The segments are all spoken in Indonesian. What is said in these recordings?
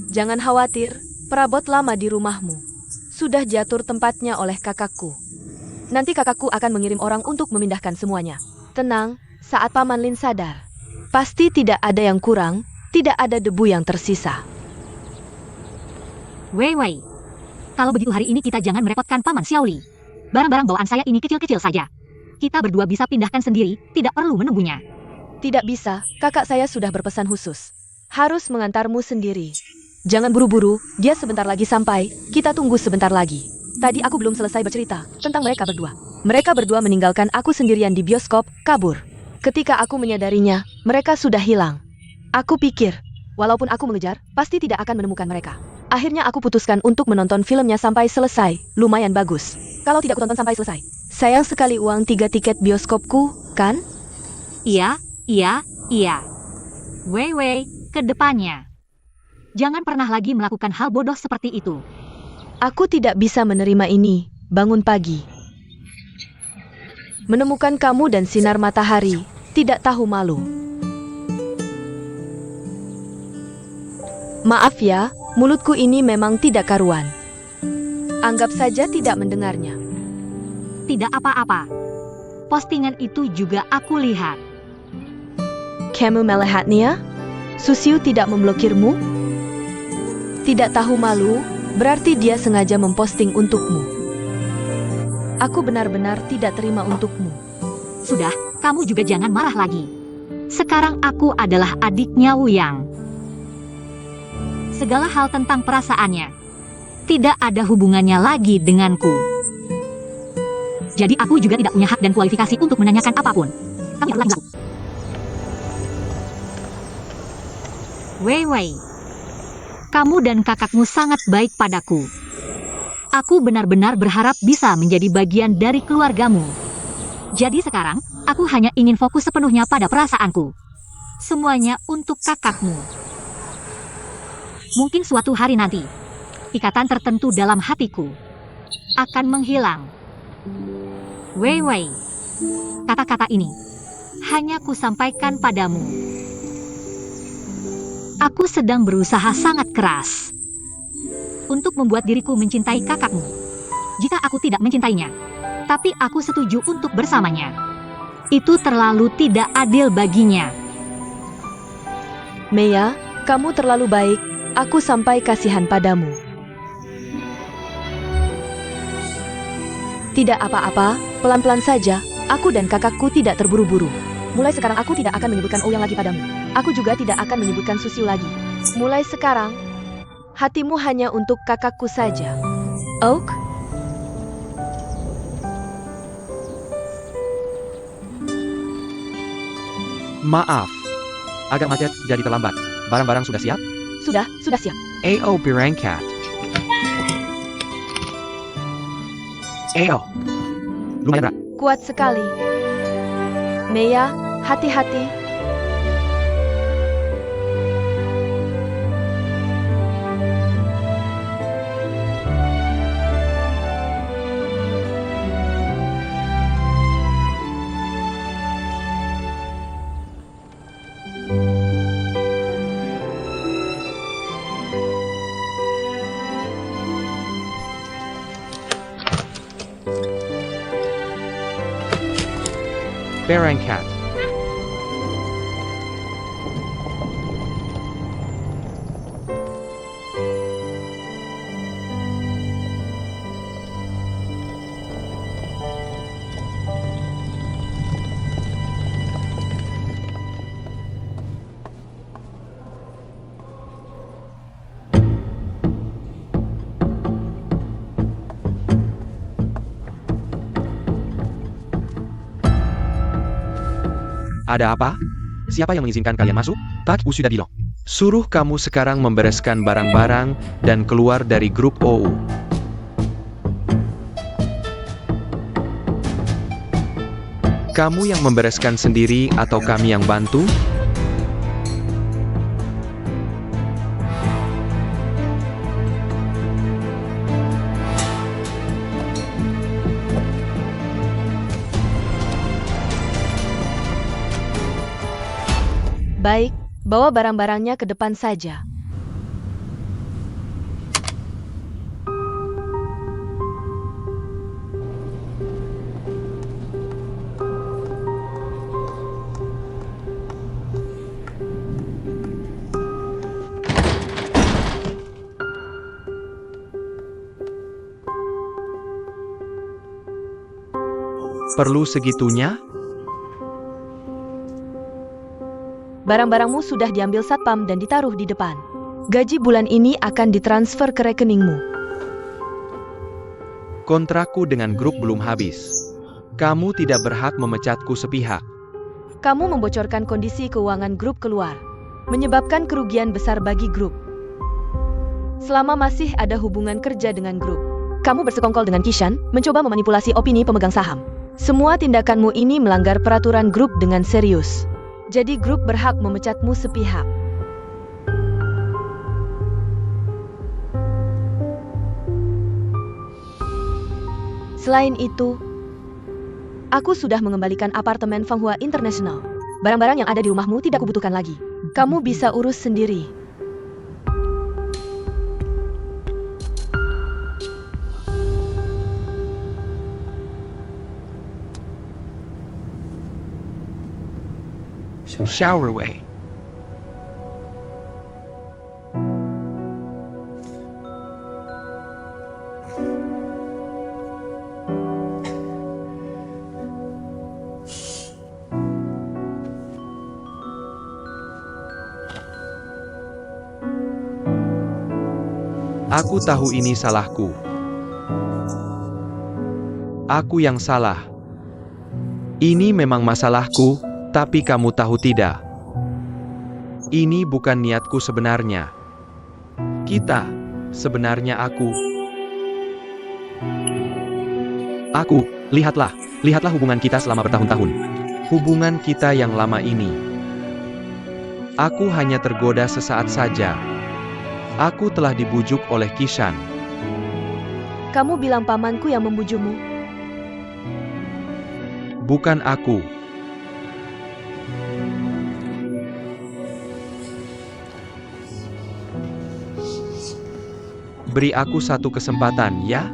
Jangan khawatir, perabot lama di rumahmu sudah diatur tempatnya oleh kakakku. Nanti kakakku akan mengirim orang untuk memindahkan semuanya. Tenang, saat Paman Lin sadar, pasti tidak ada yang kurang, tidak ada debu yang tersisa. Wei Wei, kalau begitu hari ini kita jangan merepotkan Paman Xiaoli. Barang-barang bawaan saya ini kecil-kecil saja. Kita berdua bisa pindahkan sendiri, tidak perlu menunggunya. Tidak bisa, kakak saya sudah berpesan khusus. Harus mengantarmu sendiri. Jangan buru-buru, dia sebentar lagi sampai, kita tunggu sebentar lagi. Tadi aku belum selesai bercerita tentang mereka berdua. Mereka berdua meninggalkan aku sendirian di bioskop, kabur. Ketika aku menyadarinya, mereka sudah hilang. Aku pikir, walaupun aku mengejar, pasti tidak akan menemukan mereka. Akhirnya aku putuskan untuk menonton filmnya sampai selesai, lumayan bagus. Kalau tidak kutonton sampai selesai, sayang sekali uang 3 tiket bioskopku, kan? Iya. Wei Wei, ke depannya. Jangan pernah lagi melakukan hal bodoh seperti itu. Aku tidak bisa menerima ini, bangun pagi. Menemukan kamu dan sinar matahari, tidak tahu malu. Maaf ya, mulutku ini memang tidak karuan. Anggap saja tidak mendengarnya. Tidak apa-apa. Postingan itu juga aku lihat. Kamu melihatnya? Susiu tidak memblokirmu? Tidak tahu malu, berarti dia sengaja memposting untukmu. Aku benar-benar tidak terima untukmu. Sudah, kamu juga jangan marah lagi. Sekarang aku adalah adiknya Wuyang. Segala hal tentang perasaannya tidak ada hubungannya lagi denganku. Jadi aku juga tidak punya hak dan kualifikasi untuk menanyakan apapun. Kami berlanjut. Wei Wei, kamu dan kakakmu sangat baik padaku. Aku benar-benar berharap bisa menjadi bagian dari keluargamu. Jadi sekarang, aku hanya ingin fokus sepenuhnya pada perasaanku. Semuanya untuk kakakmu. Mungkin suatu hari nanti, ikatan tertentu dalam hatiku akan menghilang. Wei Wei, kata-kata ini hanya kusampaikan padamu. Aku sedang berusaha sangat keras untuk membuat diriku mencintai kakakmu. Jika aku tidak mencintainya, tapi aku setuju untuk bersamanya, itu terlalu tidak adil baginya. Mea, kamu terlalu baik, aku sampai kasihan padamu. Tidak apa-apa, pelan-pelan saja, aku dan kakakku tidak terburu-buru. Mulai sekarang aku tidak akan menyebutkan Ouyang lagi padamu. Aku juga tidak akan menyebutkan Susiu lagi. Mulai sekarang, hatimu hanya untuk kakakku saja. Oak? Maaf. Agak macet, jadi terlambat. Barang-barang sudah siap? Sudah siap. Ayo berangkat. Ayo. Lumayan, Ra. Kuat sekali. Mea, hati-hati. Berangkat. Ada apa? Siapa yang mengizinkan kalian masuk? Tak sudah bilang. Suruh kamu sekarang membereskan barang-barang dan keluar dari grup OU. Kamu yang membereskan sendiri atau kami yang bantu? Baik, bawa barang-barangnya ke depan saja. Perlu segitunya? Barang-barangmu sudah diambil satpam dan ditaruh di depan. Gaji bulan ini akan ditransfer ke rekeningmu. Kontrakku dengan grup belum habis. Kamu tidak berhak memecatku sepihak. Kamu membocorkan kondisi keuangan grup keluar, menyebabkan kerugian besar bagi grup. Selama masih ada hubungan kerja dengan grup, kamu bersekongkol dengan Kishan, mencoba memanipulasi opini pemegang saham. Semua tindakanmu ini melanggar peraturan grup dengan serius. Jadi grup berhak memecatmu sepihak. Selain itu, aku sudah mengembalikan apartemen Fanghua International. Barang-barang yang ada di rumahmu tidak kubutuhkan lagi. Kamu bisa urus sendiri. Showerway. Aku tahu ini salahku. Aku yang salah. Ini memang masalahku, tapi kamu tahu tidak? Ini bukan niatku sebenarnya. Sebenarnya aku, lihatlah hubungan kita selama bertahun-tahun. Hubungan kita yang lama ini. Aku hanya tergoda sesaat saja. Aku telah dibujuk oleh Kishan. Kamu bilang pamanku yang membujukmu. Bukan aku. Beri aku satu kesempatan, ya?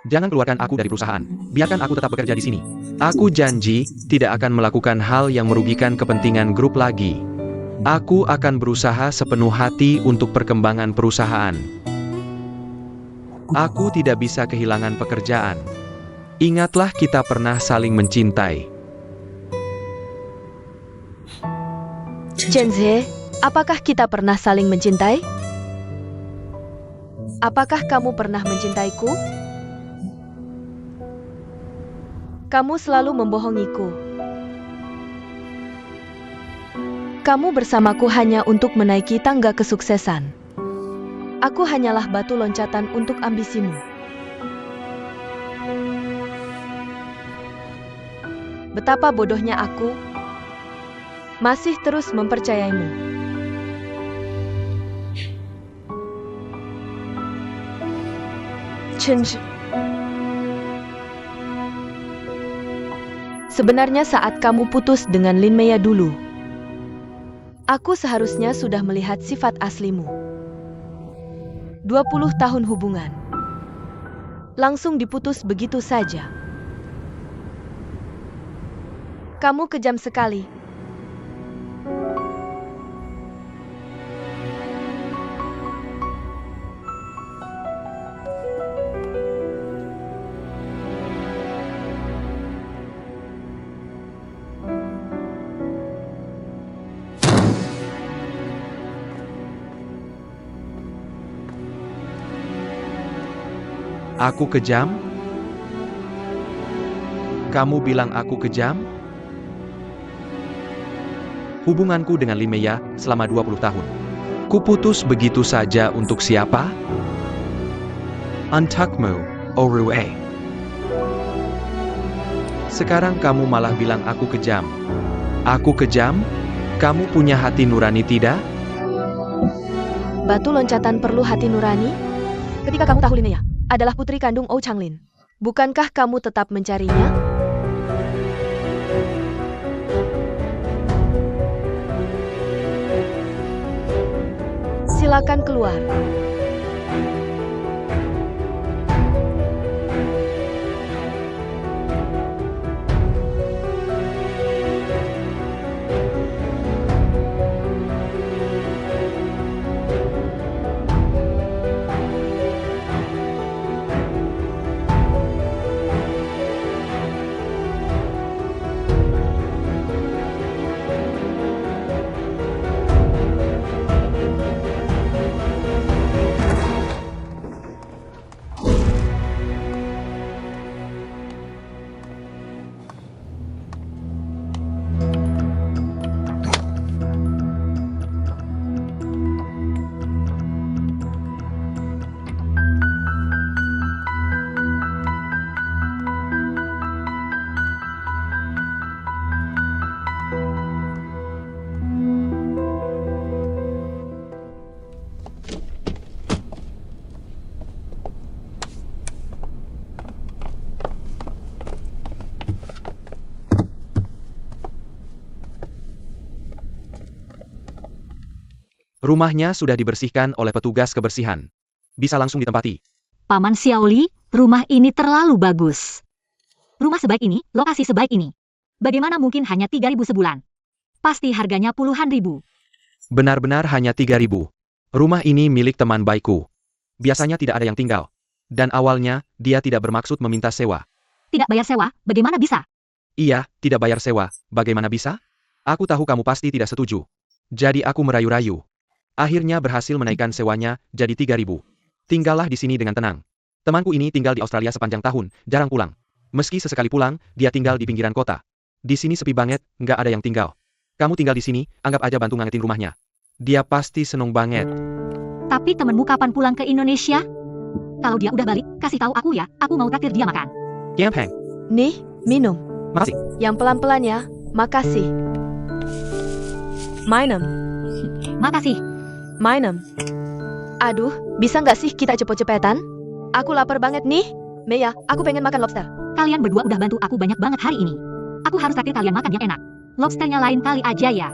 Jangan keluarkan aku dari perusahaan. Biarkan aku tetap bekerja di sini. Aku janji tidak akan melakukan hal yang merugikan kepentingan grup lagi. Aku akan berusaha sepenuh hati untuk perkembangan perusahaan. Aku tidak bisa kehilangan pekerjaan. Ingatlah kita pernah saling mencintai. Chenze, apakah kita pernah saling mencintai? Apakah kamu pernah mencintaiku? Kamu selalu membohongiku. Kamu bersamaku hanya untuk menaiki tangga kesuksesan. Aku hanyalah batu loncatan untuk ambisimu. Betapa bodohnya aku masih terus mempercayaimu. Chenj. Sebenarnya saat kamu putus dengan Lin Mei dulu, aku seharusnya sudah melihat sifat aslimu. 20 tahun hubungan. Langsung diputus begitu saja. Kamu kejam sekali. Aku kejam? Kamu bilang aku kejam? Hubunganku dengan Lin Mei selama 20 tahun. Kuputus begitu saja untuk siapa? Untukmu, Orue. Sekarang kamu malah bilang aku kejam. Aku kejam? Kamu punya hati nurani tidak? Batu loncatan perlu hati nurani? Ketika kamu tahu Lin Mei adalah putri kandung Ou Changlin, bukankah kamu tetap mencarinya? Silakan keluar. Rumahnya sudah dibersihkan oleh petugas kebersihan. Bisa langsung ditempati. Paman Xiaoli, rumah ini terlalu bagus. Rumah sebaik ini, lokasi sebaik ini. Bagaimana mungkin hanya 3.000 sebulan? Pasti harganya puluhan ribu. Benar-benar hanya 3.000. Rumah ini milik teman baikku. Biasanya tidak ada yang tinggal. Dan awalnya, dia tidak bermaksud meminta sewa. Tidak bayar sewa, bagaimana bisa? Iya, tidak bayar sewa. Bagaimana bisa? Aku tahu kamu pasti tidak setuju. Jadi aku merayu-rayu. Akhirnya berhasil menaikkan sewanya jadi 3.000. Tinggallah di sini dengan tenang. Temanku ini tinggal di Australia sepanjang tahun, jarang pulang. Meski sesekali pulang, dia tinggal di pinggiran kota. Di sini sepi banget, nggak ada yang tinggal. Kamu tinggal di sini, anggap aja bantu ngangetin rumahnya. Dia pasti seneng banget. Tapi temenmu kapan pulang ke Indonesia? Kalau dia udah balik, kasih tahu aku ya, aku mau traktir dia makan. Kiam Heng, Nih, minum. makasih. Yang pelan-pelan ya. Makasih. Minum. Makasih. Minum. Aduh, bisa nggak sih kita cepet-cepetan? Aku lapar banget nih. Mea, aku pengen makan lobster. Kalian berdua udah bantu aku banyak banget hari ini. Aku harus traktir kalian makan yang enak. Lobsternya lain kali aja ya.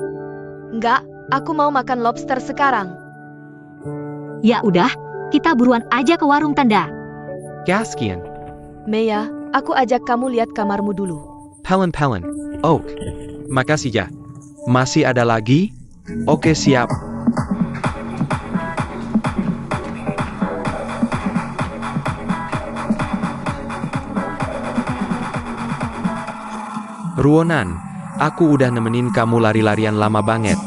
Nggak, aku mau makan lobster sekarang. Ya udah, kita buruan aja ke warung tanda. Gaskian, Mea, aku ajak kamu lihat kamarmu dulu. Pelen. Oak. Makasih ya. Masih ada lagi? Oke siap. Ruonan, aku udah nemenin kamu lari-larian lama banget.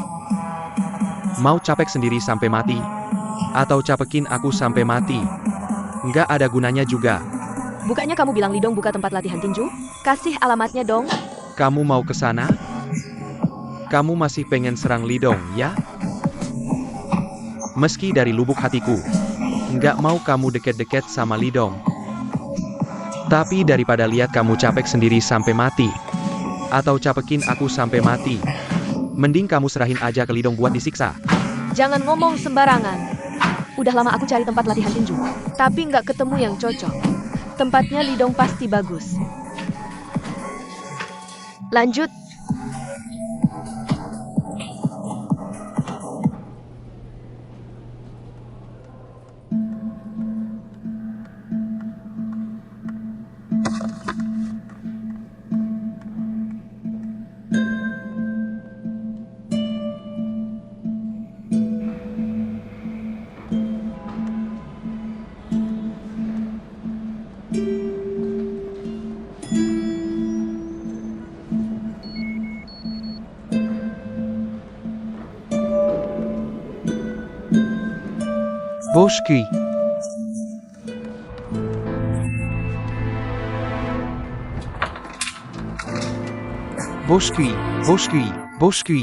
Mau capek sendiri sampai mati? Atau capekin aku sampai mati? Nggak ada gunanya juga. Bukannya kamu bilang Lidong buka tempat latihan tinju? Kasih alamatnya dong. Kamu mau ke sana? Kamu masih pengen serang Lidong, ya? Meski dari lubuk hatiku, nggak mau kamu deket-deket sama Lidong. Tapi daripada lihat kamu capek sendiri sampai mati, atau capekin aku sampai mati, mending kamu serahin aja ke Lidong buat disiksa. Jangan ngomong sembarangan. Udah lama aku cari tempat latihan tinju, tapi nggak ketemu yang cocok. Tempatnya Lidong pasti bagus. Lanjut. Boşki. Boşki.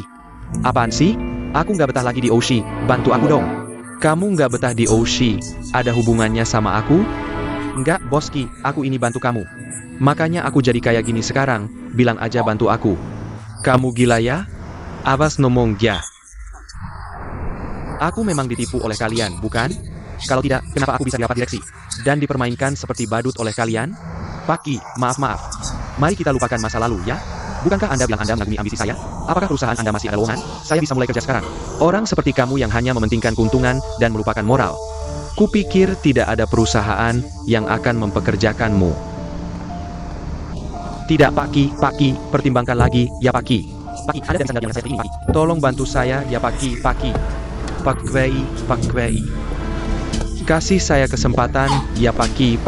Apaan sih? Aku nggak betah lagi di Oshi, bantu aku dong. Kamu nggak betah di Oshi, ada hubungannya sama aku? Nggak, Boski, aku ini bantu kamu. Makanya aku jadi kayak gini sekarang, bilang aja bantu aku. Kamu gila ya? Awas ngomong ya. Aku memang ditipu oleh kalian, bukan? Kalau tidak, kenapa aku bisa dapat direksi? Dan dipermainkan seperti badut oleh kalian? Paki, maaf. Mari kita lupakan masa lalu, ya? Bukankah Anda bilang Anda mengagumi ambisi saya? Apakah perusahaan Anda masih ada lowongan? Saya bisa mulai kerja sekarang. Orang seperti kamu yang hanya mementingkan keuntungan dan melupakan moral. Kupikir tidak ada perusahaan yang akan mempekerjakanmu. Tidak, Paki, pertimbangkan lagi, ya Paki. Paki, ada dari sandal yang saya ingin, Paki. Tolong bantu saya, ya Paki. Pak Wei. Kasih saya kesempatan, ya Paki.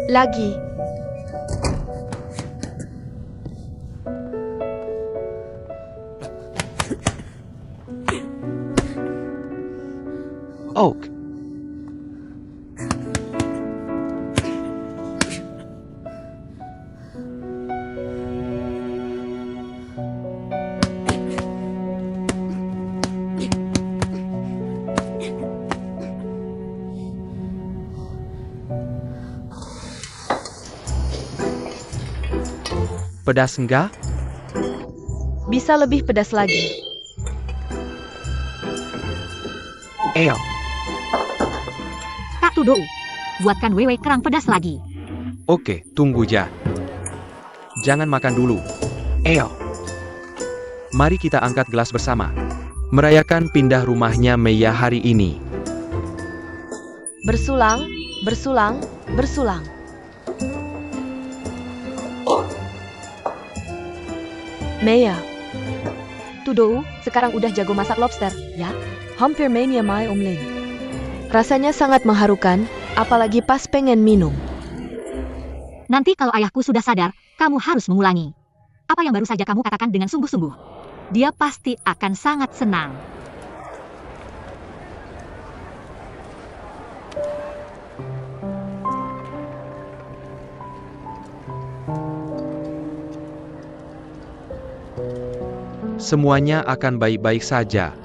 Lagi. Oak. Pedas enggak? Bisa lebih pedas lagi. Eyo. Kak Tudou, buatkan Weiwei kerang pedas lagi. Oke, tunggu Ja. Jangan makan dulu. Eyo. Mari kita angkat gelas bersama. Merayakan pindah rumahnya Meiya hari ini. Bersulang, bersulang, bersulang. Meiya. Tudou, sekarang udah jago masak lobster, ya? Hampir mania mai omlin. Rasanya sangat mengharukan, apalagi pas pengen minum. Nanti kalau ayahku sudah sadar, kamu harus mengulangi. Apa yang baru saja kamu katakan dengan sungguh-sungguh. Dia pasti akan sangat senang. Semuanya akan baik-baik saja.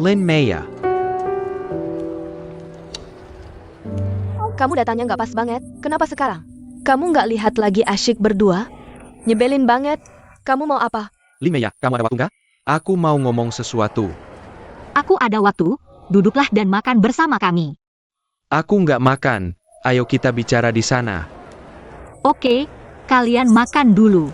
Lin Meiya. Kamu datangnya nggak pas banget, kenapa sekarang? Kamu nggak lihat lagi asyik berdua? Nyebelin banget. Kamu mau apa? Lin Meiya, kamu ada waktu nggak? Aku mau ngomong sesuatu. Aku ada waktu, duduklah dan makan bersama kami. Aku nggak makan. Ayo kita bicara di sana. Oke, kalian makan dulu.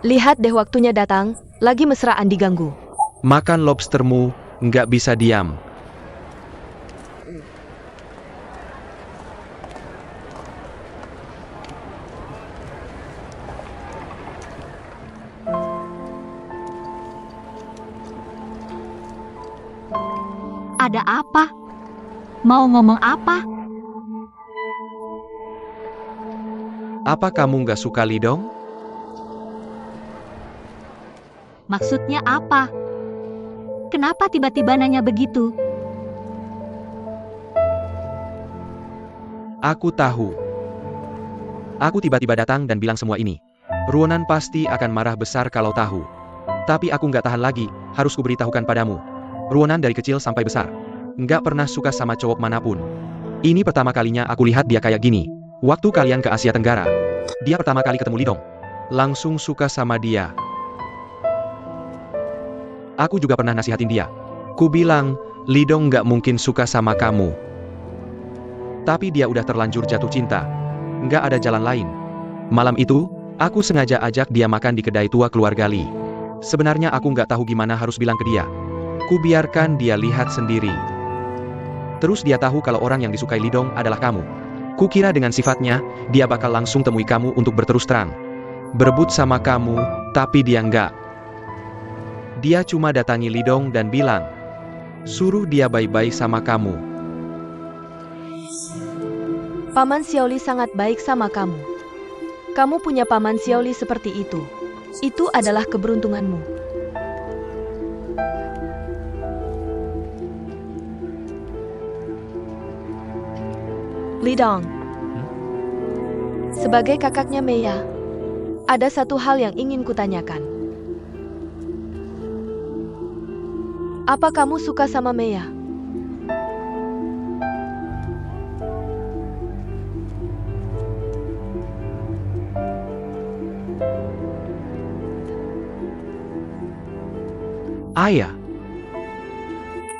Lihat deh waktunya datang, lagi mesraan diganggu. Makan lobstermu, nggak bisa diam. Ada apa? Mau ngomong apa? Apa kamu nggak suka Lidong? Maksudnya apa? Kenapa tiba-tiba nanya begitu? Aku tahu. Aku tiba-tiba datang dan bilang semua ini. Ruonan pasti akan marah besar kalau tahu. Tapi aku nggak tahan lagi, harus kuberitahukan padamu. Ruonan dari kecil sampai besar. Nggak pernah suka sama cowok manapun. Ini pertama kalinya aku lihat dia kayak gini. Waktu kalian ke Asia Tenggara. Dia pertama kali ketemu Lidong. Langsung suka sama dia. Aku juga pernah nasihatin dia. Ku bilang, Lidong nggak mungkin suka sama kamu. Tapi dia udah terlanjur jatuh cinta. Nggak ada jalan lain. Malam itu, aku sengaja ajak dia makan di kedai tua keluarga Li. Sebenarnya aku nggak tahu gimana harus bilang ke dia. Ku biarkan dia lihat sendiri. Terus dia tahu kalau orang yang disukai Lidong adalah kamu. Kukira dengan sifatnya, dia bakal langsung temui kamu untuk berterus terang. Berebut sama kamu, tapi dia nggak. Dia cuma datangi Lidong dan bilang, suruh dia baik-baik sama kamu. Paman Xiaoli sangat baik sama kamu. Kamu punya paman Xiaoli seperti itu. Itu adalah keberuntunganmu. Lidong. Sebagai kakaknya Meiya, ada satu hal yang ingin kutanyakan. Apa kamu suka sama Meiya? Ayah.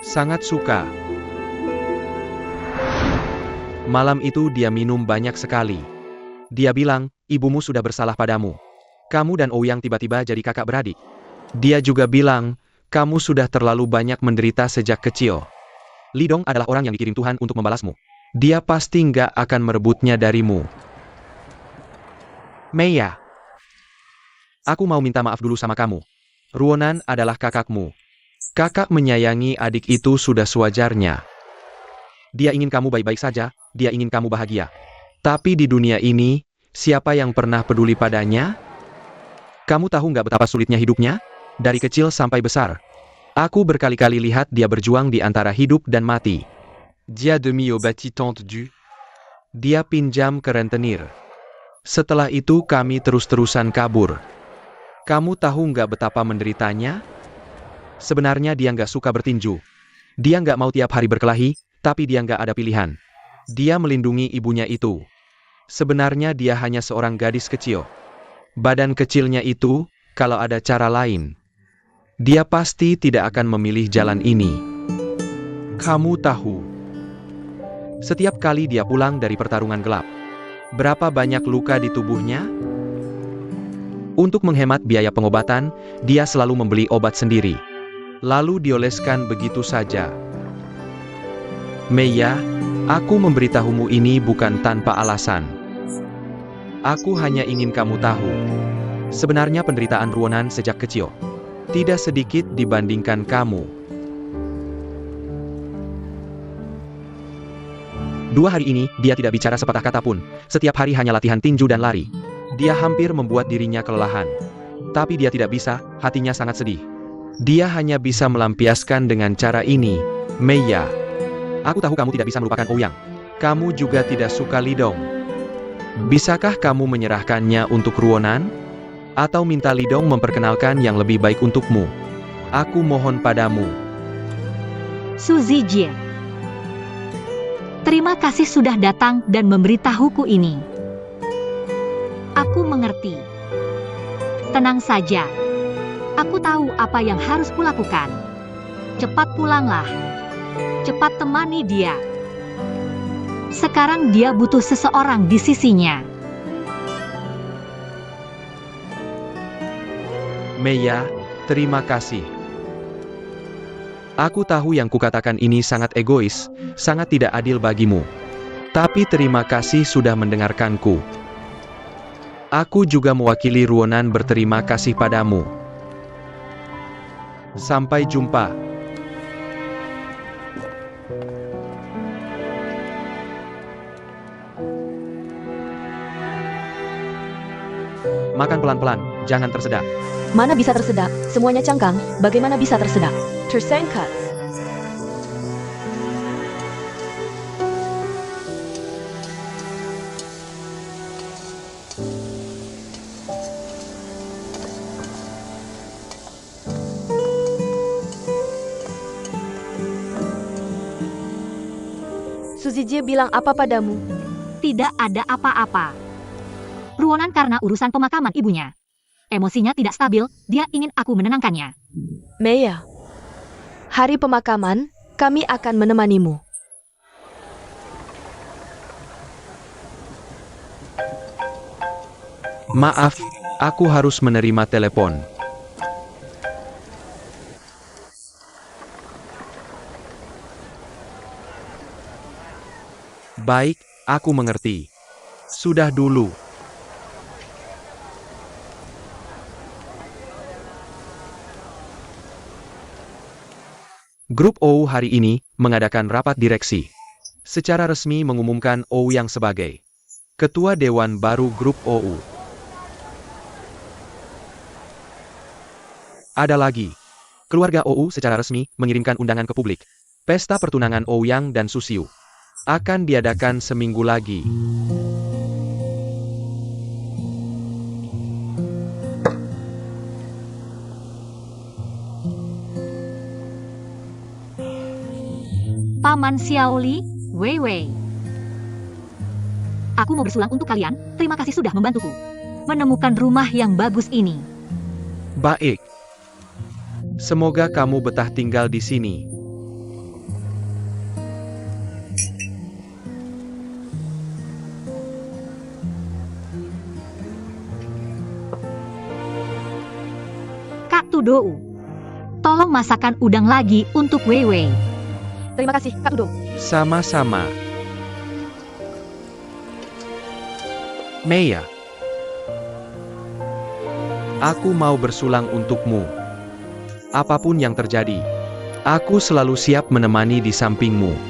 Sangat suka. Malam itu dia minum banyak sekali. Dia bilang, ibumu sudah bersalah padamu. Kamu dan Ouyang tiba-tiba jadi kakak beradik. Dia juga bilang, kamu sudah terlalu banyak menderita sejak kecil. Lidong adalah orang yang dikirim Tuhan untuk membalasmu. Dia pasti nggak akan merebutnya darimu. Meiya. Aku mau minta maaf dulu sama kamu. Ruonan adalah kakakmu. Kakak menyayangi adik itu sudah sewajarnya. Dia ingin kamu baik-baik saja, dia ingin kamu bahagia. Tapi di dunia ini, siapa yang pernah peduli padanya? Kamu tahu nggak betapa sulitnya hidupnya? Dari kecil sampai besar. Aku berkali-kali lihat dia berjuang di antara hidup dan mati. Dia demi obati tendu. Dia pinjam ke rentenir. Setelah itu kami terus-terusan kabur. Kamu tahu nggak betapa menderitanya? Sebenarnya dia nggak suka bertinju. Dia nggak mau tiap hari berkelahi, tapi dia nggak ada pilihan. Dia melindungi ibunya itu. Sebenarnya dia hanya seorang gadis kecil. Badan kecilnya itu, kalau ada cara lain, dia pasti tidak akan memilih jalan ini. Kamu tahu, setiap kali dia pulang dari pertarungan gelap, berapa banyak luka di tubuhnya? Untuk menghemat biaya pengobatan, dia selalu membeli obat sendiri. Lalu dioleskan begitu saja. Meiya, aku memberitahumu ini bukan tanpa alasan. Aku hanya ingin kamu tahu. Sebenarnya penderitaan Ruonan sejak kecil tidak sedikit dibandingkan kamu. 2 hari ini, dia tidak bicara sepatah kata pun. Setiap hari hanya latihan tinju dan lari. Dia hampir membuat dirinya kelelahan. Tapi dia tidak bisa, hatinya sangat sedih. Dia hanya bisa melampiaskan dengan cara ini. Meiya, aku tahu kamu tidak bisa melupakan Ouyang. Kamu juga tidak suka Lidong. Bisakah kamu menyerahkannya untuk Ruonan? Atau minta Lidong memperkenalkan yang lebih baik untukmu? Aku mohon padamu. Su Zijie. Terima kasih sudah datang dan memberitahuku ini. Aku mengerti. Tenang saja. Aku tahu apa yang harus kulakukan. Cepat pulanglah. Cepat temani dia. Sekarang dia butuh seseorang di sisinya. Meiya, terima kasih. Aku tahu yang kukatakan ini sangat egois, sangat tidak adil bagimu. Tapi terima kasih sudah mendengarkanku. Aku juga mewakili Ruonan berterima kasih padamu. Sampai jumpa. Makan pelan-pelan, jangan tersedak. Mana bisa tersedak, semuanya cangkang, bagaimana bisa tersedak? Tersangka. Su Zijie bilang apa padamu? Tidak ada apa-apa. Ruonan karena urusan pemakaman ibunya. Emosinya tidak stabil, dia ingin aku menenangkannya. Meiya, hari pemakaman, kami akan menemanimu. Maaf, aku harus menerima telepon. Baik, aku mengerti. Sudah dulu. Grup OU hari ini mengadakan rapat direksi. Secara resmi mengumumkan Ouyang sebagai Ketua Dewan baru Grup OU. Ada lagi. Keluarga OU secara resmi mengirimkan undangan ke publik. Pesta pertunangan Ouyang dan Susiu akan diadakan seminggu lagi. Paman Xiaoli, Wei Wei. Aku mau bersulang untuk kalian, terima kasih sudah membantuku. Menemukan rumah yang bagus ini. Baik. Semoga kamu betah tinggal di sini. Kak Tudou, tolong masakan udang lagi untuk Wei Wei. Terima kasih, Kak Tudo. Sama-sama. Meiya, aku mau bersulang untukmu. Apapun yang terjadi, aku selalu siap menemani di sampingmu.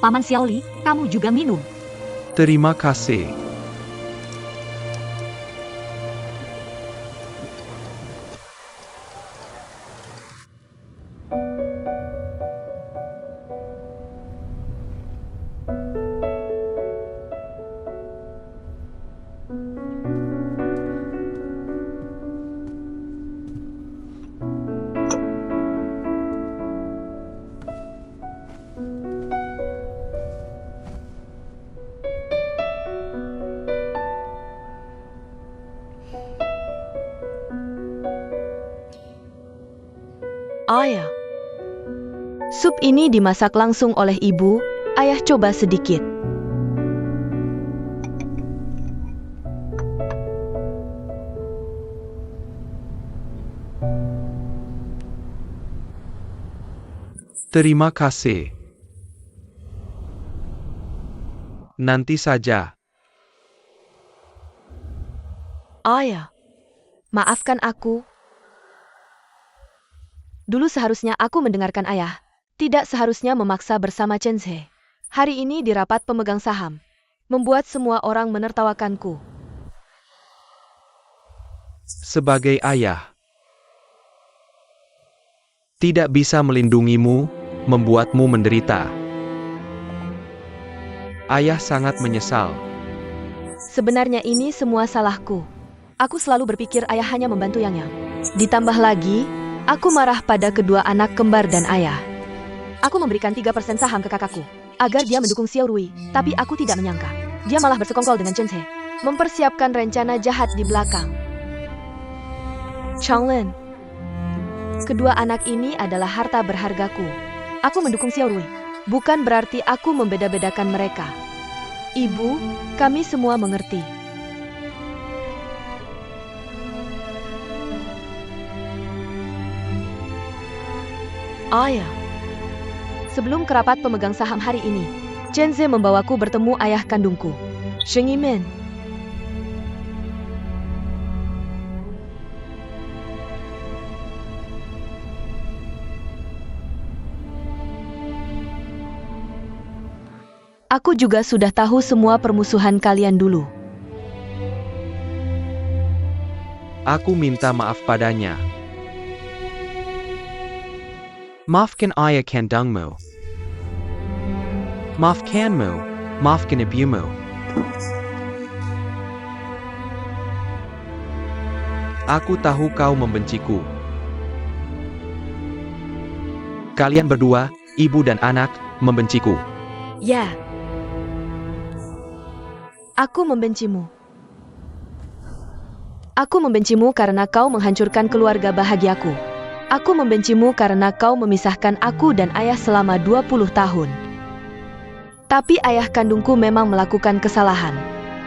Paman Xiaoli, kamu juga minum. Terima kasih. Ayah. Sup ini dimasak langsung oleh ibu. Ayah coba sedikit. Terima kasih. Nanti saja. Ayah. Maafkan aku. Dulu seharusnya aku mendengarkan ayah. Tidak seharusnya memaksa bersama Chen Zhe. Hari ini di rapat pemegang saham. Membuat semua orang menertawakanku. Sebagai ayah, tidak bisa melindungimu, membuatmu menderita. Ayah sangat menyesal. Sebenarnya ini semua salahku. Aku selalu berpikir ayah hanya membantu Yang. Ditambah lagi, aku marah pada kedua anak kembar dan ayah. Aku memberikan 3% saham ke kakakku, agar dia mendukung Xiao Rui, tapi aku tidak menyangka. Dia malah bersekongkol dengan Chen Zhe, mempersiapkan rencana jahat di belakang. Changlin, kedua anak ini adalah harta berhargaku. Aku mendukung Xiao Rui, bukan berarti aku membeda-bedakan mereka. Ibu, kami semua mengerti. Ayah. Sebelum ke rapat pemegang saham hari ini, Chen Zhe membawaku bertemu ayah kandungku, Sheng Yimin. Aku juga sudah tahu semua permusuhan kalian dulu. Aku minta maaf padanya. Maafkan ayah kandungmu. Maafkanmu. Maafkan ibumu. Aku tahu kau membenciku. Kalian berdua, ibu dan anak, membenciku. Ya. Aku membencimu. Aku membencimu karena kau menghancurkan keluarga bahagiaku. Aku membencimu karena kau memisahkan aku dan ayah selama 20 tahun. Tapi ayah kandungku memang melakukan kesalahan.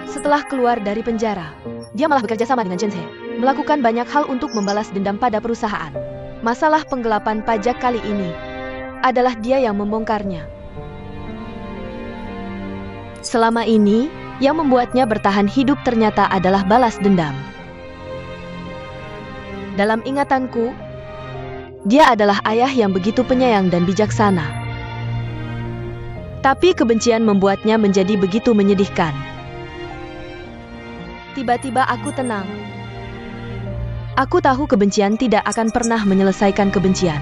Setelah keluar dari penjara, dia malah bekerja sama dengan Chen Zhe, melakukan banyak hal untuk membalas dendam pada perusahaan. Masalah penggelapan pajak kali ini adalah dia yang membongkarnya. Selama ini, yang membuatnya bertahan hidup ternyata adalah balas dendam. Dalam ingatanku, dia adalah ayah yang begitu penyayang dan bijaksana. Tapi kebencian membuatnya menjadi begitu menyedihkan. Tiba-tiba aku tenang. Aku tahu kebencian tidak akan pernah menyelesaikan kebencian.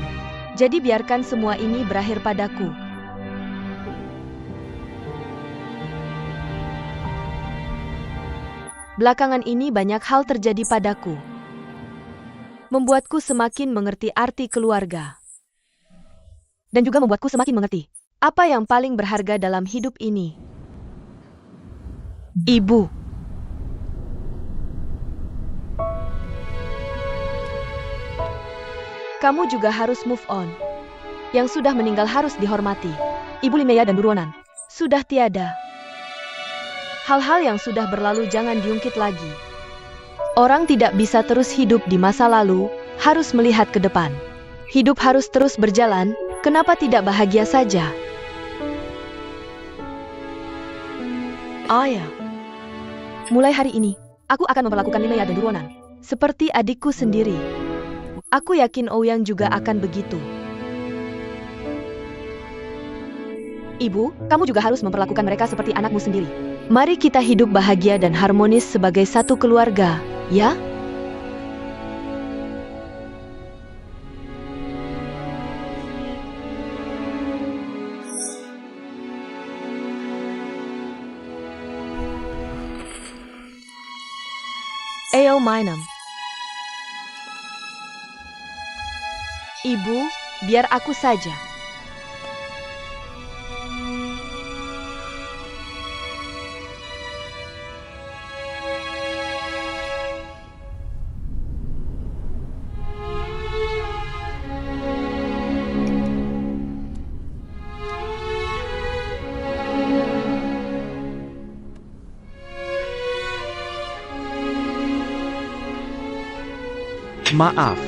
Jadi biarkan semua ini berakhir padaku. Belakangan ini banyak hal terjadi padaku. Membuatku semakin mengerti arti keluarga. Dan juga membuatku semakin mengerti apa yang paling berharga dalam hidup ini. Ibu. Kamu juga harus move on. Yang sudah meninggal harus dihormati. Ibu Limeya dan Duruonan sudah tiada. Hal-hal yang sudah berlalu jangan diungkit lagi. Orang tidak bisa terus hidup di masa lalu, harus melihat ke depan. Hidup harus terus berjalan, kenapa tidak bahagia saja? Ayah. Mulai hari ini, aku akan memperlakukan Limeya dan Duruonan seperti adikku sendiri. Aku yakin Ouyang juga akan begitu. Ibu, kamu juga harus memperlakukan mereka seperti anakmu sendiri. Mari kita hidup bahagia dan harmonis sebagai satu keluarga, ya? Ayo Mainam. Ibu, biar aku saja. Maaf.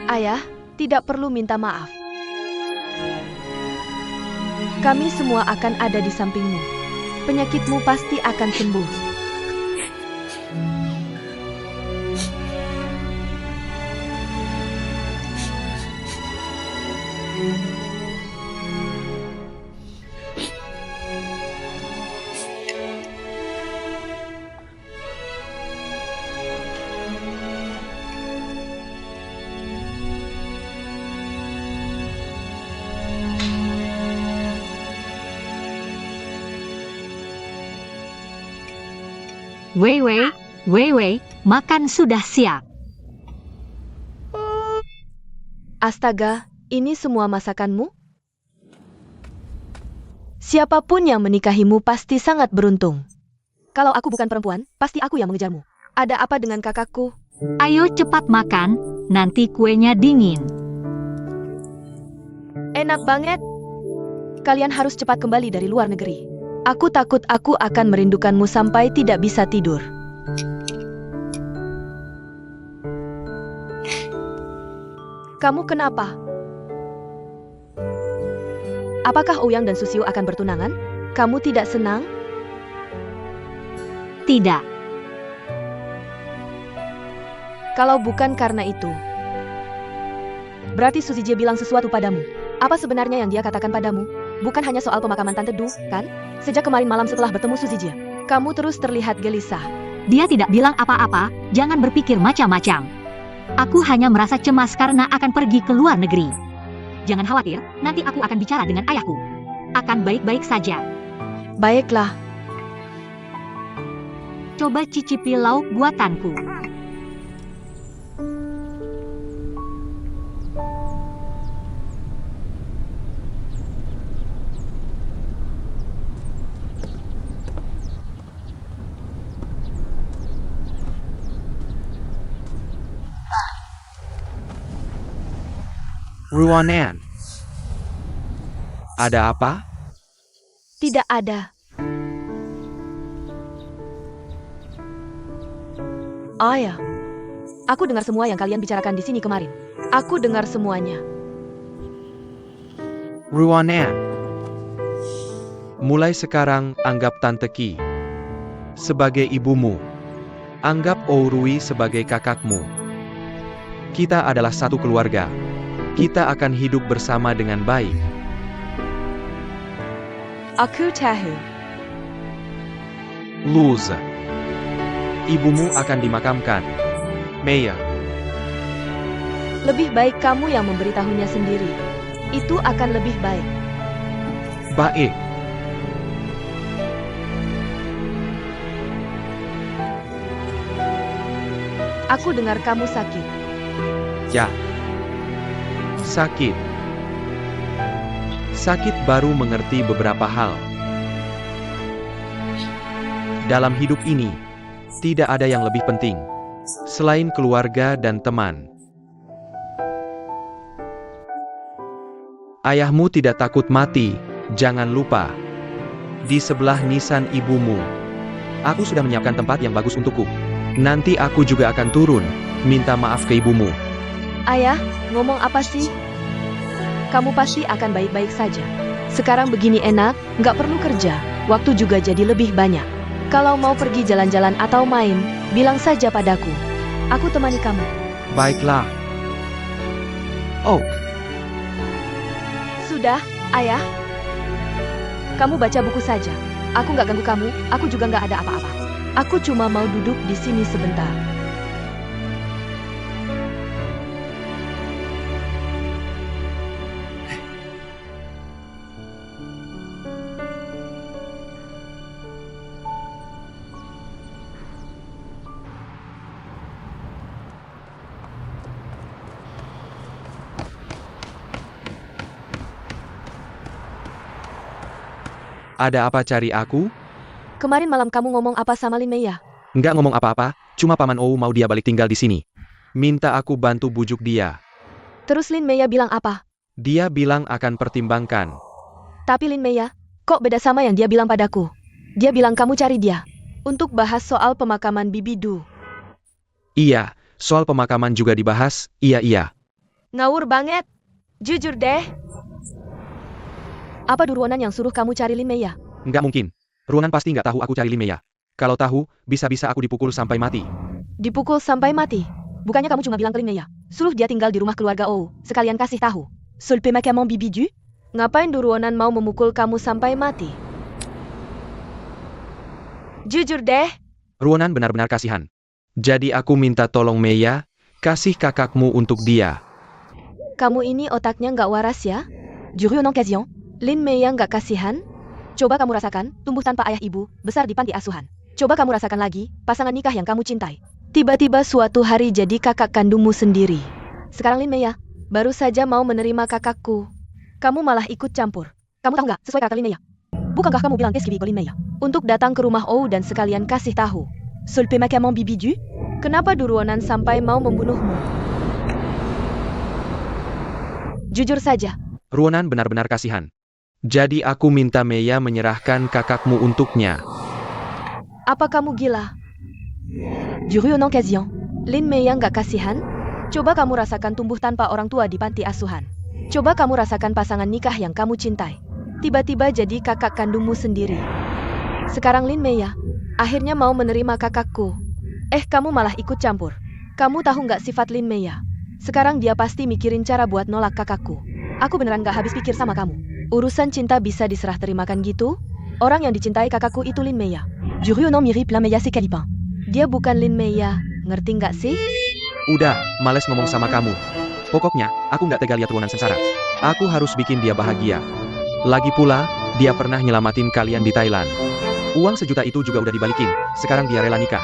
Ayah, tidak perlu minta maaf. Kami semua akan ada di sampingmu. Penyakitmu pasti akan sembuh. Wei Wei, makan sudah siap. Astaga, ini semua masakanmu? Siapapun yang menikahimu pasti sangat beruntung. Kalau aku bukan perempuan, pasti aku yang mengejarmu. Ada apa dengan kakakku? Ayo cepat makan, nanti kuenya dingin. Enak banget. Kalian harus cepat kembali dari luar negeri. Aku takut aku akan merindukanmu sampai tidak bisa tidur. Kamu kenapa? Apakah Ouyang dan Susio akan bertunangan? Kamu tidak senang? Tidak, Kalau bukan karena itu, berarti Suzije bilang sesuatu padamu. Apa sebenarnya yang dia katakan padamu? Bukan hanya soal pemakaman Tante Du, kan? Sejak kemarin malam setelah bertemu Suzije, kamu terus terlihat gelisah. dia tidak bilang apa-apa, jangan berpikir macam-macam. Aku hanya merasa cemas karena akan pergi ke luar negeri. Jangan khawatir, nanti aku akan bicara dengan ayahku. Akan baik-baik saja. Baiklah, Coba cicipi lauk buatanku. Ruanan. Ada apa? tidak ada. Ayah, aku dengar semua yang kalian bicarakan di sini kemarin. Aku dengar semuanya. Ruanan. Mulai sekarang anggap Tante Ki sebagai ibumu. Anggap Ourui sebagai kakakmu. Kita adalah satu keluarga. Kita akan hidup bersama dengan baik. Aku tahu. Luz. Ibumu akan dimakamkan. Maya. Lebih baik kamu yang memberitahunya sendiri. Itu akan lebih baik. Baik. Aku dengar kamu sakit. Ya. Sakit. Sakit baru mengerti beberapa hal. Dalam hidup ini, tidak ada yang lebih penting selain keluarga dan teman. Ayahmu tidak takut mati, jangan lupa. Di sebelah nisan ibumu. Aku sudah menyiapkan tempat yang bagus untukku. Nanti aku juga akan turun, minta maaf ke ibumu. Ayah, ngomong apa sih? Kamu pasti akan baik-baik saja. Sekarang begini enak, nggak perlu kerja. Waktu juga jadi lebih banyak. Kalau mau pergi jalan-jalan atau main, bilang saja padaku. Aku temani kamu. Baiklah. Oh, Sudah. Sudah, ayah. Kamu baca buku saja. Aku nggak ganggu kamu, aku juga nggak ada apa-apa. Aku cuma mau duduk di sini sebentar. Ada apa cari aku? Kemarin malam kamu ngomong apa sama Lin Mei ya? Nggak ngomong apa-apa, cuma Paman Ou mau dia balik tinggal di sini. Minta aku bantu bujuk dia. Terus Lin Mei ya bilang apa? Dia bilang akan pertimbangkan. Tapi Lin Mei ya, kok beda sama yang dia bilang padaku? Dia bilang kamu cari dia. Untuk bahas soal pemakaman Bibi Du. Iya, soal pemakaman juga dibahas, iya. Ngawur banget. Jujur deh. Apa Durwonan yang suruh kamu cari Lin Mei ya? Nggak mungkin. Ruonan pasti nggak tahu aku cari Lin Mei ya. Kalau tahu, bisa-bisa aku dipukul sampai mati. Dipukul sampai mati? Bukannya kamu cuma bilang ke Lin Mei ya? Suruh dia tinggal di rumah keluarga Ou, sekalian kasih tahu. Sul pemakaman Bibi Du? Ngapain Durwonan mau memukul kamu sampai mati? Jujur deh. Ruonan benar-benar kasihan. Jadi aku minta tolong Meia, kasih kakakmu untuk dia. Kamu ini otaknya nggak waras ya? Juru en occasion, Lin Mei yang nggak kasihan? Coba kamu rasakan, tumbuh tanpa ayah ibu, besar di panti asuhan. Coba kamu rasakan lagi, pasangan nikah yang kamu cintai. Tiba-tiba suatu hari jadi kakak kandungmu sendiri. Sekarang Lin Mei ya, baru saja mau menerima kakakku. Kamu malah ikut campur. Kamu tahu nggak, sesuai kata Lin Mei ya? Bukankah kamu bilang ke Lin Mei ya? Untuk datang ke rumah Ou dan sekalian kasih tahu. Sul pemakaman Bibi Du? Kenapa Durwonan sampai mau membunuhmu? Jujur saja. Ruonan benar-benar kasihan. Jadi aku minta Meia menyerahkan kakakmu untuknya. Apa kamu gila? Juru en occasion, Lin Mei yang gak kasihan? Coba kamu rasakan tumbuh tanpa orang tua di panti asuhan. Coba kamu rasakan pasangan nikah yang kamu cintai. Tiba-tiba jadi kakak kandungmu sendiri. Sekarang Lin Mei ya, akhirnya mau menerima kakakku. Kamu malah ikut campur. Kamu tahu nggak sifat Lin Mei ya? Sekarang dia pasti mikirin cara buat nolak kakakku. Aku beneran gak habis pikir sama kamu. Urusan cinta bisa diserah terimakan gitu? Orang yang dicintai kakakku itu Lin Mei ya. Juru non mirip la Mei c'est Calipin. Dia bukan Lin Mei ya, ngerti nggak sih? Udah, males ngomong sama kamu. Pokoknya, aku nggak tega lihat Ruonan sengsara. Aku harus bikin dia bahagia. Lagi pula, dia pernah nyelamatin kalian di Thailand. Uang 1 juta itu juga udah dibalikin, sekarang dia rela nikah.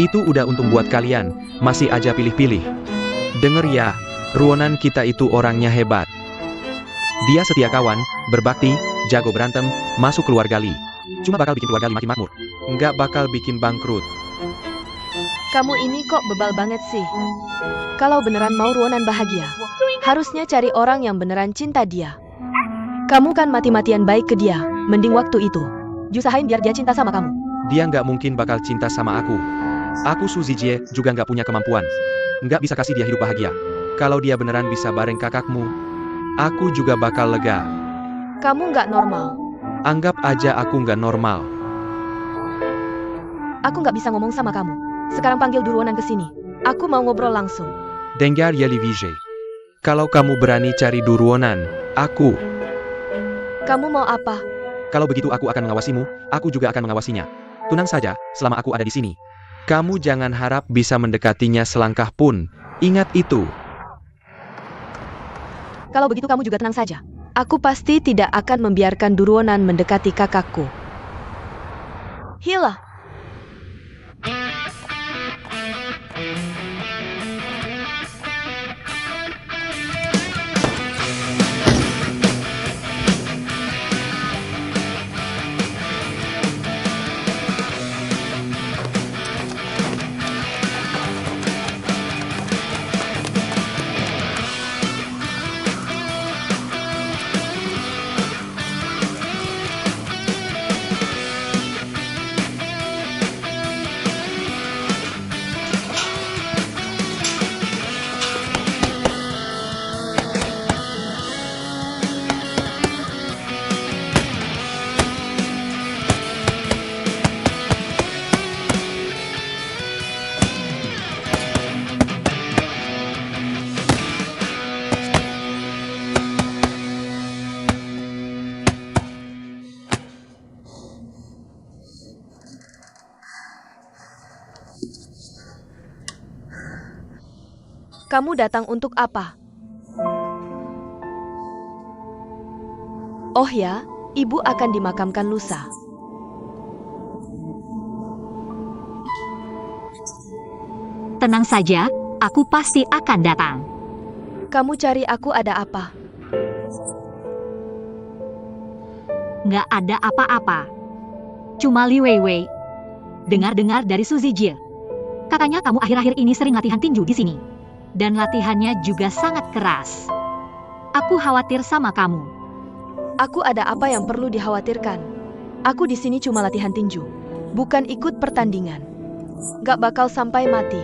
Itu udah untung buat kalian, masih aja pilih-pilih. Denger ya, Ruonan kita itu orangnya hebat. Dia setia kawan, berbakti, jago berantem, masuk keluarga Li. Cuma bakal bikin keluarga Li makin makmur. Nggak bakal bikin bangkrut. Kamu ini kok bebal banget sih? Kalau beneran mau Ruonan bahagia, harusnya cari orang yang beneran cinta dia. Kamu kan mati-matian baik ke dia, mending waktu itu usahain biar dia cinta sama kamu. Dia nggak mungkin bakal cinta sama aku. Aku Su Zijie juga nggak punya kemampuan. Nggak bisa kasih dia hidup bahagia. Kalau dia beneran bisa bareng kakakmu, aku juga bakal lega. Kamu nggak normal. Anggap aja aku nggak normal. Aku nggak bisa ngomong sama kamu. Sekarang panggil Durwonan ke sini. Aku mau ngobrol langsung. Dengar ya Li Vijay. Kalau kamu berani cari Durwonan, aku. Kamu mau apa? Kalau begitu aku akan mengawasimu, aku juga akan mengawasinya. Tenang saja, selama aku ada di sini. Kamu jangan harap bisa mendekatinya selangkah pun. Ingat itu. Kalau begitu kamu juga tenang saja. Aku pasti tidak akan membiarkan Durwonan mendekati kakakku. Hila. Kamu datang untuk apa? Oh ya, ibu akan dimakamkan lusa. Tenang saja, aku pasti akan datang. Kamu cari aku ada apa? Nggak ada apa-apa. Cuma Li Weiwei. Dengar-dengar dari Suzy Jie. Katanya kamu akhir-akhir ini sering latihan tinju di sini. Dan latihannya juga sangat keras. Aku khawatir sama kamu. Aku ada apa yang perlu dikhawatirkan? Aku di sini cuma latihan tinju, bukan ikut pertandingan. Gak bakal sampai mati.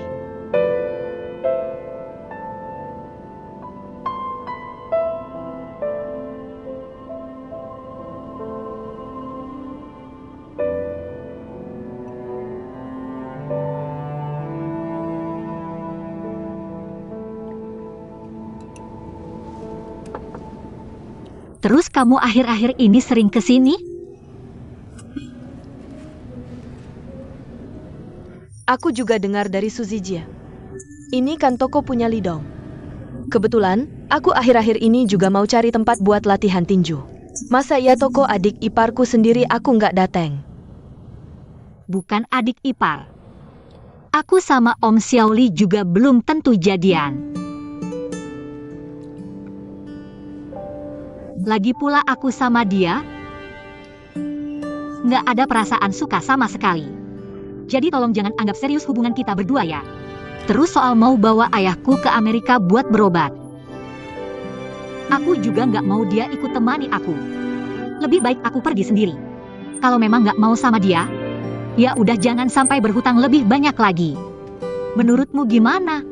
Terus kamu akhir-akhir ini sering ke sini? Aku juga dengar dari Suzy Jie. Ini kan toko punya Lidong. Kebetulan, aku akhir-akhir ini juga mau cari tempat buat latihan tinju. Masa iya toko adik iparku sendiri aku nggak dateng? Bukan adik ipar. Aku sama Om Xiaoli juga belum tentu jadian. Lagi pula aku sama dia nggak ada perasaan suka sama sekali. Jadi tolong jangan anggap serius hubungan kita berdua ya. Terus soal mau bawa ayahku ke Amerika buat berobat. Aku juga nggak mau dia ikut temani aku. Lebih baik aku pergi sendiri. Kalau memang nggak mau sama dia, ya udah jangan sampai berhutang lebih banyak lagi. Menurutmu gimana?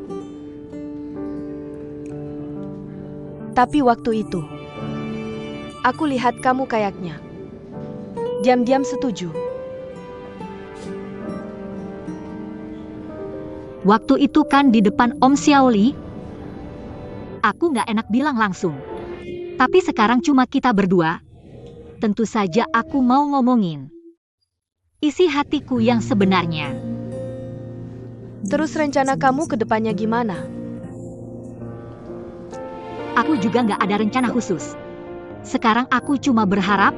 Tapi waktu itu, aku lihat kamu kayaknya diam-diam setuju. Waktu itu kan di depan Om Xiaoli. Aku nggak enak bilang langsung. Tapi sekarang cuma kita berdua. Tentu saja aku mau ngomongin isi hatiku yang sebenarnya. Terus rencana kamu ke depannya gimana? Aku juga nggak ada rencana khusus. Sekarang aku cuma berharap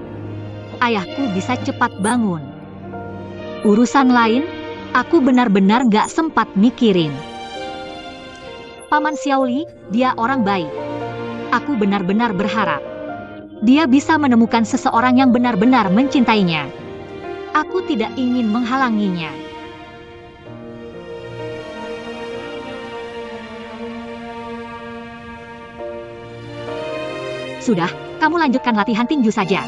ayahku bisa cepat bangun. Urusan lain, aku benar-benar nggak sempat mikirin. Paman Xiaoli, dia orang baik. Aku benar-benar berharap dia bisa menemukan seseorang yang benar-benar mencintainya. Aku tidak ingin menghalanginya. Sudah, kamu lanjutkan latihan tinju saja.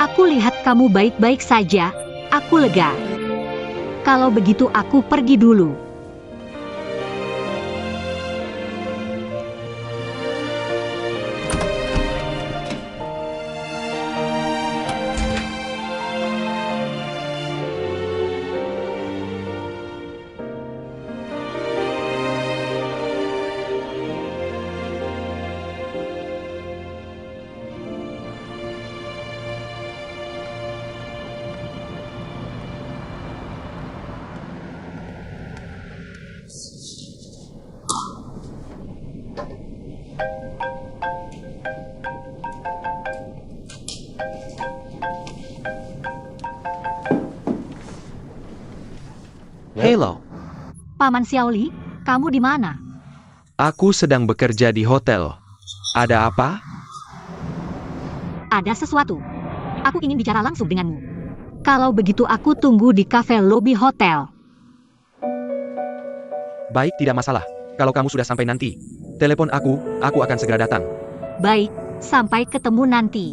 Aku lihat kamu baik-baik saja. Aku lega. Kalau begitu aku pergi dulu. Hello, Paman Xiaoli, kamu di mana? aku sedang bekerja di hotel. Ada apa? Ada sesuatu. Aku ingin bicara langsung denganmu. Kalau begitu aku tunggu di kafe lobi hotel. Baik, tidak masalah. Kalau kamu sudah sampai nanti, telepon aku akan segera datang. Baik, sampai ketemu nanti.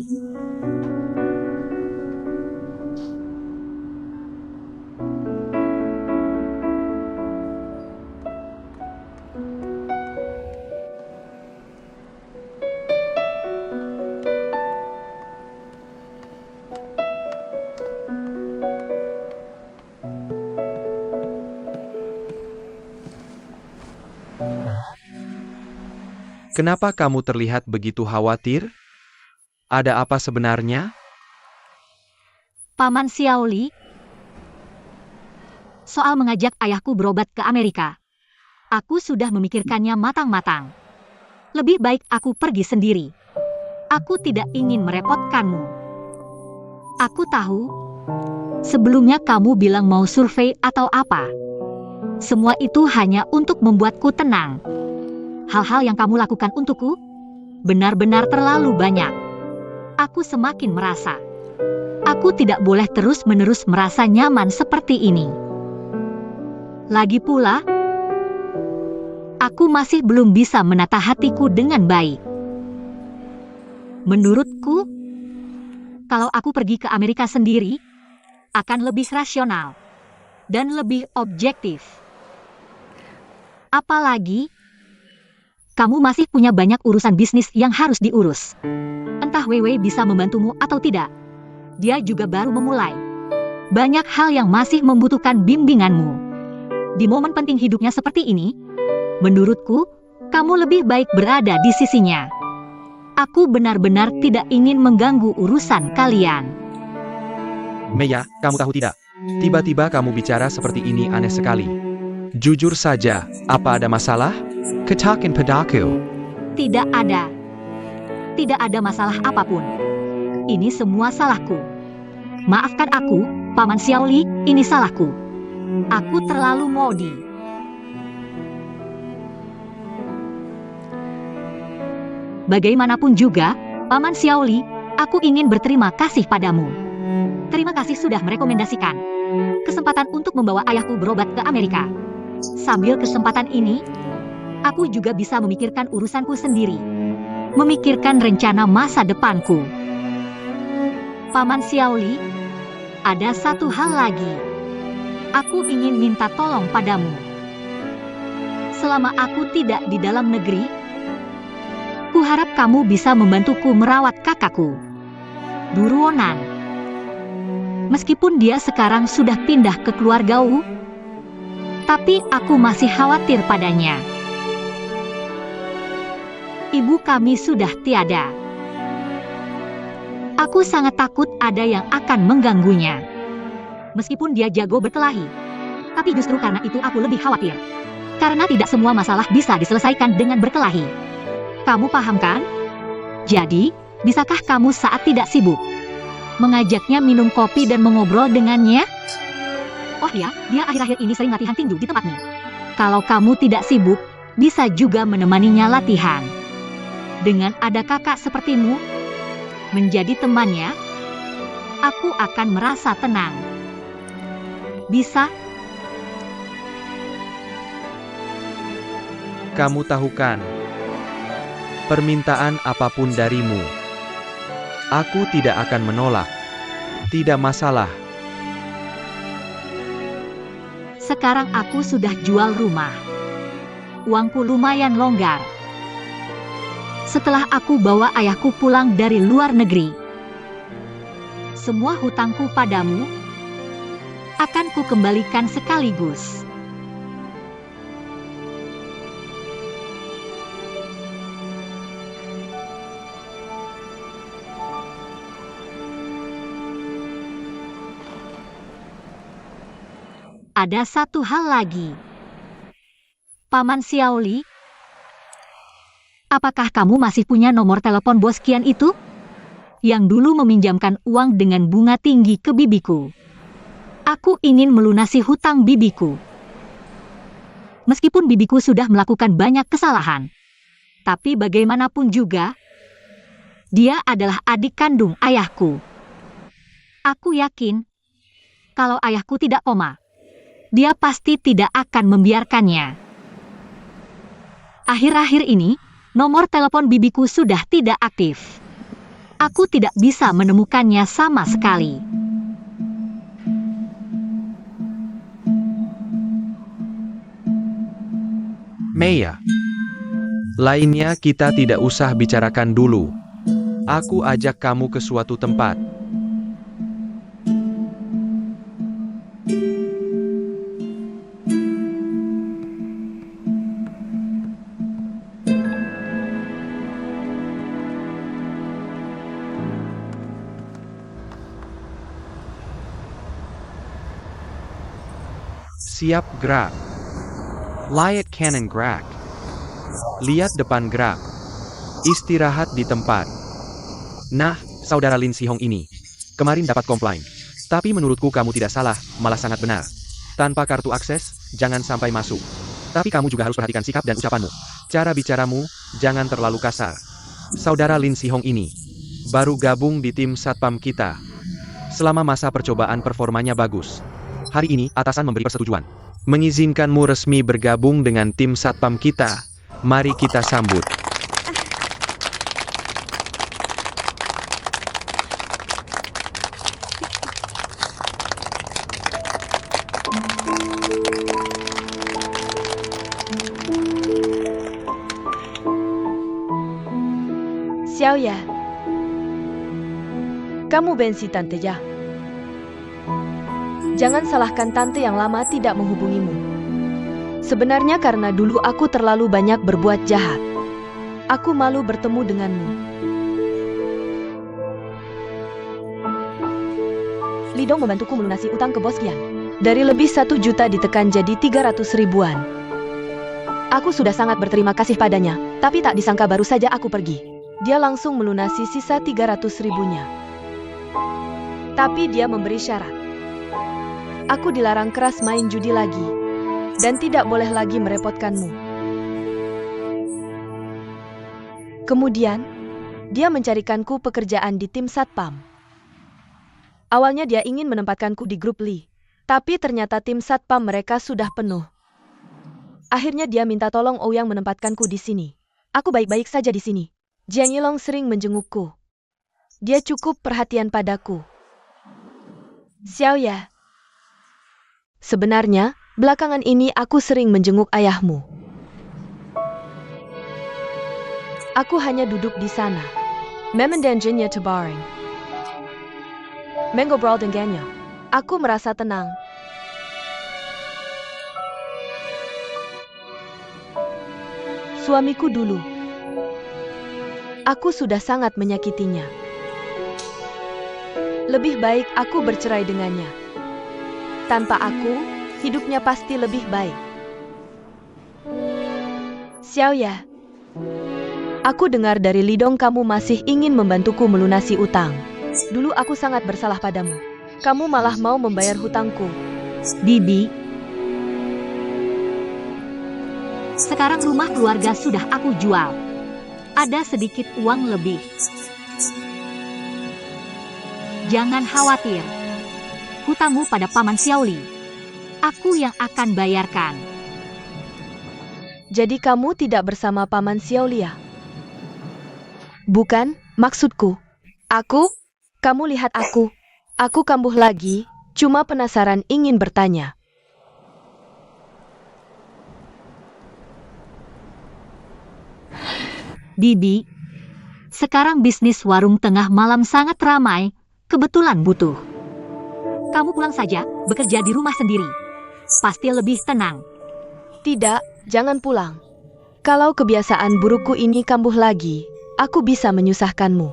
Kenapa kamu terlihat begitu khawatir? Ada apa sebenarnya? Paman Xiaoli, soal mengajak ayahku berobat ke Amerika. Aku sudah memikirkannya matang-matang. Lebih baik aku pergi sendiri. Aku tidak ingin merepotkanmu. Aku tahu. Sebelumnya kamu bilang mau survei atau apa. Semua itu hanya untuk membuatku tenang. Hal-hal yang kamu lakukan untukku benar-benar terlalu banyak. Aku semakin merasa aku tidak boleh terus-menerus merasa nyaman seperti ini. Lagi pula, aku masih belum bisa menata hatiku dengan baik. Menurutku, kalau aku pergi ke Amerika sendiri, akan lebih rasional dan lebih objektif. Apalagi, kamu masih punya banyak urusan bisnis yang harus diurus. Entah Weiwei bisa membantumu atau tidak. Dia juga baru memulai. Banyak hal yang masih membutuhkan bimbinganmu. Di momen penting hidupnya seperti ini, menurutku, kamu lebih baik berada di sisinya. Aku benar-benar tidak ingin mengganggu urusan kalian. Meiya, kamu tahu tidak? Tiba-tiba kamu bicara seperti ini aneh sekali. Jujur saja, apa ada masalah? Katakan padaku. Tidak ada. Tidak ada masalah apapun. Ini semua salahku. Maafkan aku, Paman Xiaoli, ini salahku. Aku terlalu modi. Bagaimanapun juga, Paman Xiaoli, aku ingin berterima kasih padamu. Terima kasih sudah merekomendasikan kesempatan untuk membawa ayahku berobat ke Amerika. Sambil kesempatan ini, aku juga bisa memikirkan urusanku sendiri. Memikirkan rencana masa depanku. Paman Xiaoli, ada satu hal lagi. Aku ingin minta tolong padamu. Selama aku tidak di dalam negeri, kuharap kamu bisa membantuku merawat kakakku, Duruonan. Meskipun dia sekarang sudah pindah ke keluarga Wu, tapi aku masih khawatir padanya. Ibu kami sudah tiada. Aku sangat takut ada yang akan mengganggunya. Meskipun dia jago berkelahi, tapi justru karena itu aku lebih khawatir. Karena tidak semua masalah bisa diselesaikan dengan berkelahi. Kamu paham kan? Jadi, bisakah kamu saat tidak sibuk mengajaknya minum kopi dan mengobrol dengannya? Oh ya, dia akhir-akhir ini sering latihan tinju di tempatmu. Kalau kamu tidak sibuk, bisa juga menemaninya latihan. Dengan ada kakak sepertimu menjadi temannya, aku akan merasa tenang. Bisa? Kamu tahu kan? Permintaan apapun darimu, aku tidak akan menolak. Tidak masalah. Sekarang aku sudah jual rumah. Uangku lumayan longgar. Setelah aku bawa ayahku pulang dari luar negeri, semua hutangku padamu akan kukembalikan sekaligus. Ada satu hal lagi. Paman Xiaoli, apakah kamu masih punya nomor telepon bos Qian itu? Yang dulu meminjamkan uang dengan bunga tinggi ke bibiku. Aku ingin melunasi hutang bibiku. Meskipun bibiku sudah melakukan banyak kesalahan, tapi bagaimanapun juga, dia adalah adik kandung ayahku. Aku yakin, kalau ayahku tidak koma, dia pasti tidak akan membiarkannya. Akhir-akhir ini, nomor telepon bibiku sudah tidak aktif. Aku tidak bisa menemukannya sama sekali. Meiya, lainnya kita tidak usah bicarakan dulu. Aku ajak kamu ke suatu tempat. Siap gerak. Lihat kanan gerak. Lihat depan gerak. Istirahat di tempat. Nah, saudara Lin Si Hong ini. Kemarin dapat komplain. Tapi menurutku kamu tidak salah, malah sangat benar. Tanpa kartu akses, jangan sampai masuk. Tapi kamu juga harus perhatikan sikap dan ucapanmu. Cara bicaramu, jangan terlalu kasar. Saudara Lin Si Hong ini baru gabung di tim satpam kita. Selama masa percobaan performanya bagus. Hari ini, atasan memberi persetujuan. Mengizinkanmu resmi bergabung dengan tim satpam kita. Mari kita sambut. Xiaoya, kamu benci tante ya. Jangan salahkan tante yang lama tidak menghubungimu. Sebenarnya karena dulu aku terlalu banyak berbuat jahat. Aku malu bertemu denganmu. Lidong membantuku melunasi utang ke bos Qian. Dari lebih 1 juta ditekan jadi 300 ribuan. Aku sudah sangat berterima kasih padanya, tapi tak disangka baru saja aku pergi. Dia langsung melunasi sisa 300 ribunya. Tapi dia memberi syarat. Aku dilarang keras main judi lagi. Dan tidak boleh lagi merepotkanmu. Kemudian, dia mencarikanku pekerjaan di tim satpam. Awalnya dia ingin menempatkanku di grup Li. Tapi ternyata tim satpam mereka sudah penuh. Akhirnya dia minta tolong Ouyang menempatkanku di sini. Aku baik-baik saja di sini. Jiang Yilong sering menjengukku. Dia cukup perhatian padaku. Xiaoya. Sebenarnya, belakangan ini aku sering menjenguk ayahmu. Aku hanya duduk di sana. Memang danjennya terbaring. Mengobrol dengannya. Aku merasa tenang. Suamiku dulu. Aku sudah sangat menyakitinya. Lebih baik aku bercerai dengannya. Tanpa aku, hidupnya pasti lebih baik. Xiaoya, aku dengar dari Lidong kamu masih ingin membantuku melunasi utang. Dulu aku sangat bersalah padamu. Kamu malah mau membayar hutangku. Bibi, sekarang rumah keluarga sudah aku jual. Ada sedikit uang lebih. Jangan khawatir. Hutangmu pada Paman Xiaoli. Aku yang akan bayarkan. Jadi kamu tidak bersama Paman Xiaoli ya? Bukan, maksudku. Kamu lihat aku. Aku kambuh lagi, cuma penasaran ingin bertanya. Bibi, sekarang bisnis warung tengah malam sangat ramai, kebetulan butuh. Kamu pulang saja, bekerja di rumah sendiri. Pasti lebih tenang. Tidak, jangan pulang. Kalau kebiasaan burukku ini kambuh lagi, aku bisa menyusahkanmu.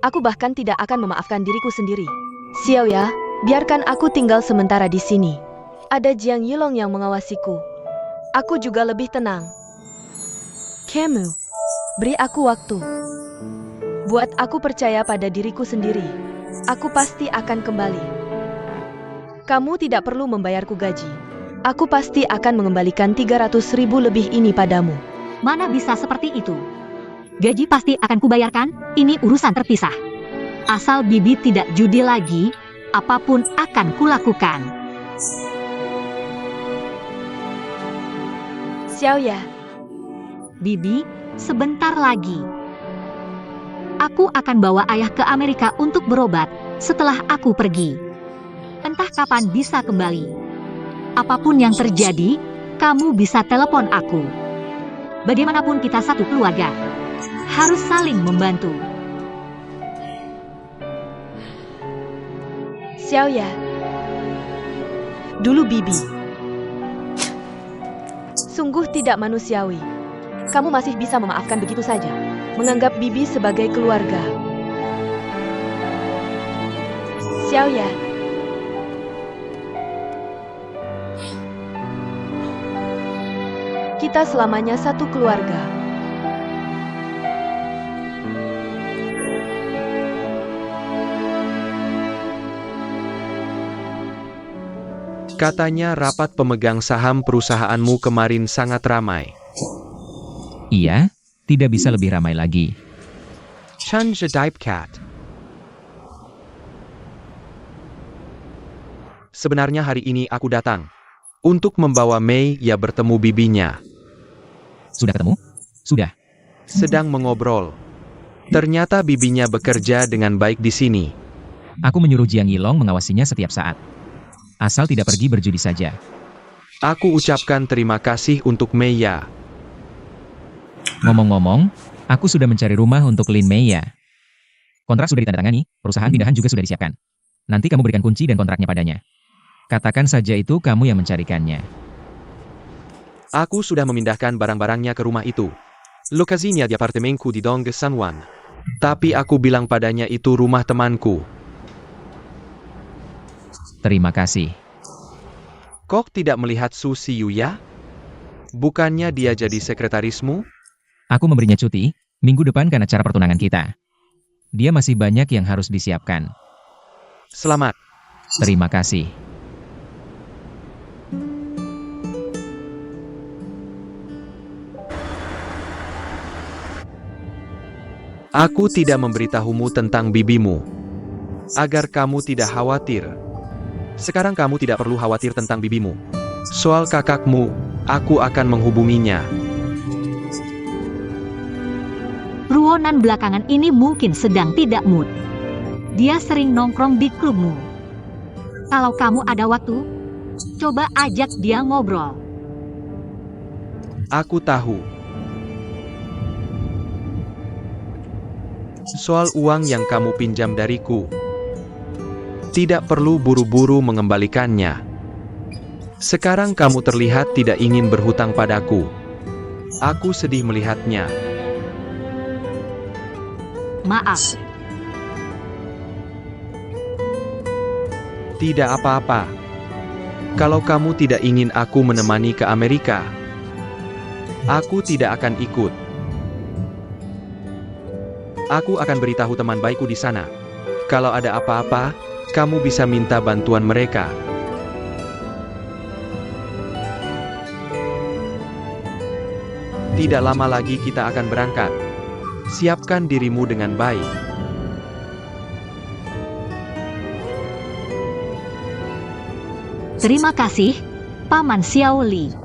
Aku bahkan tidak akan memaafkan diriku sendiri. Xiaoya, biarkan aku tinggal sementara di sini. Ada Jiang Yilong yang mengawasiku. Aku juga lebih tenang. Kamu, beri aku waktu. Buat aku percaya pada diriku sendiri. Aku pasti akan kembali. Kamu tidak perlu membayarku gaji. Aku pasti akan mengembalikan 300 ribu lebih ini padamu. Mana bisa seperti itu? Gaji pasti akan kubayarkan, ini urusan terpisah. Asal Bibi tidak judi lagi, apapun akan kulakukan. Xiaoya. Bibi, sebentar lagi. Aku akan bawa ayah ke Amerika untuk berobat setelah aku pergi. Entah kapan bisa kembali. Apapun yang terjadi, kamu bisa telepon aku. Bagaimanapun kita satu keluarga. Harus saling membantu. Xiaoya. Dulu Bibi. Sungguh tidak manusiawi. Kamu masih bisa memaafkan begitu saja. Menganggap Bibi sebagai keluarga. Xiaoya. Kita selamanya satu keluarga. Katanya rapat pemegang saham perusahaanmu kemarin sangat ramai. Iya, tidak bisa lebih ramai lagi. Chan Cat. Sebenarnya hari ini aku datang untuk membawa Mei ya bertemu bibinya. Sudah ketemu? Sudah. Sedang mengobrol. Ternyata bibinya bekerja dengan baik di sini. Aku menyuruh Jiang Yilong mengawasinya setiap saat. Asal tidak pergi berjudi saja. Aku ucapkan terima kasih untuk Mei ya. Ngomong-ngomong, aku sudah mencari rumah untuk Lin Mei ya. Kontrak sudah ditandatangani, perusahaan pindahan juga sudah disiapkan. Nanti kamu berikan kunci dan kontraknya padanya. Katakan saja itu kamu yang mencarikannya. Aku sudah memindahkan barang-barangnya ke rumah itu. Lokasinya di apartemenku di Dong Sanwan. Tapi aku bilang padanya itu rumah temanku. Terima kasih. Kok tidak melihat Su Siyu ya? Bukannya dia jadi sekretarismu? Aku memberinya cuti, minggu depan karena acara pertunangan kita. Dia masih banyak yang harus disiapkan. Selamat. Terima kasih. Aku tidak memberitahumu tentang bibimu. Agar kamu tidak khawatir. Sekarang kamu tidak perlu khawatir tentang bibimu. Soal kakakmu, aku akan menghubunginya. Ruonan belakangan ini mungkin sedang tidak mood. Dia sering nongkrong di klubmu. Kalau kamu ada waktu, coba ajak dia ngobrol. Aku tahu. Soal uang yang kamu pinjam dariku. Tidak perlu buru-buru mengembalikannya. Sekarang kamu terlihat tidak ingin berhutang padaku. Aku sedih melihatnya. Maaf, Tidak apa-apa. Kalau kamu tidak ingin aku menemani ke Amerika, aku tidak akan ikut. Aku akan beritahu teman baikku di sana. Kalau ada apa-apa, kamu bisa minta bantuan mereka. Tidak lama lagi kita akan berangkat. Siapkan dirimu dengan baik. terima kasih, Paman Xiao Li.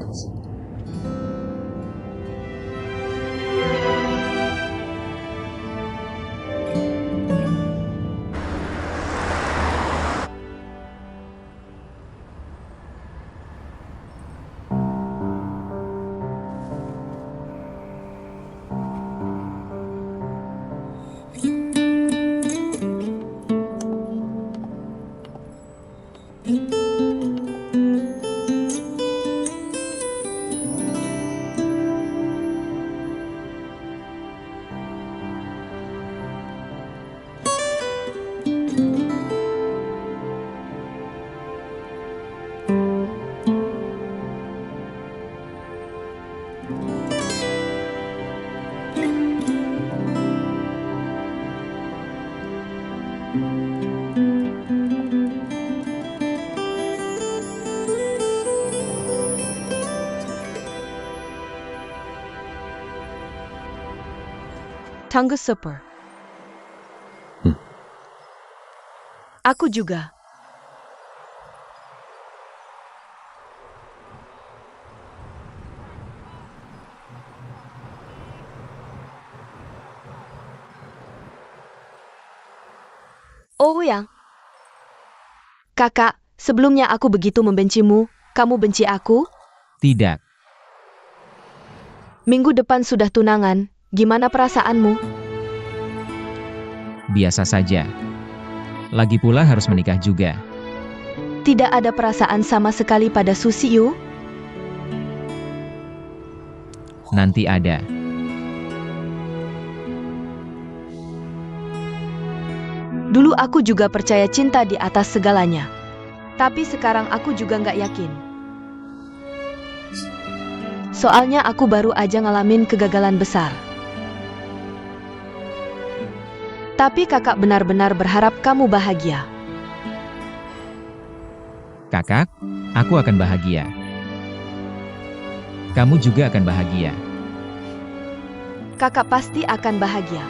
Tangga super. Aku juga. Oh yang. Kakak, sebelumnya aku begitu membencimu, kamu benci aku? Tidak. Minggu depan sudah tunangan, gimana perasaanmu? Biasa saja. Lagi pula harus menikah juga. Tidak ada perasaan sama sekali pada Su Siyu? Nanti ada. Dulu aku juga percaya cinta di atas segalanya. Tapi sekarang aku juga nggak yakin. Soalnya aku baru aja ngalamin kegagalan besar. Tapi kakak benar-benar berharap kamu bahagia. Kakak, aku akan bahagia. Kamu juga akan bahagia. Kakak pasti akan bahagia.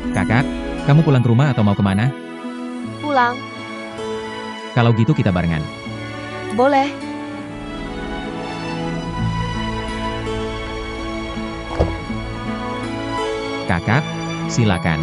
Kakak, kamu pulang ke rumah atau mau kemana? Pulang, Kalau gitu kita barengan. boleh. Kakak, silakan.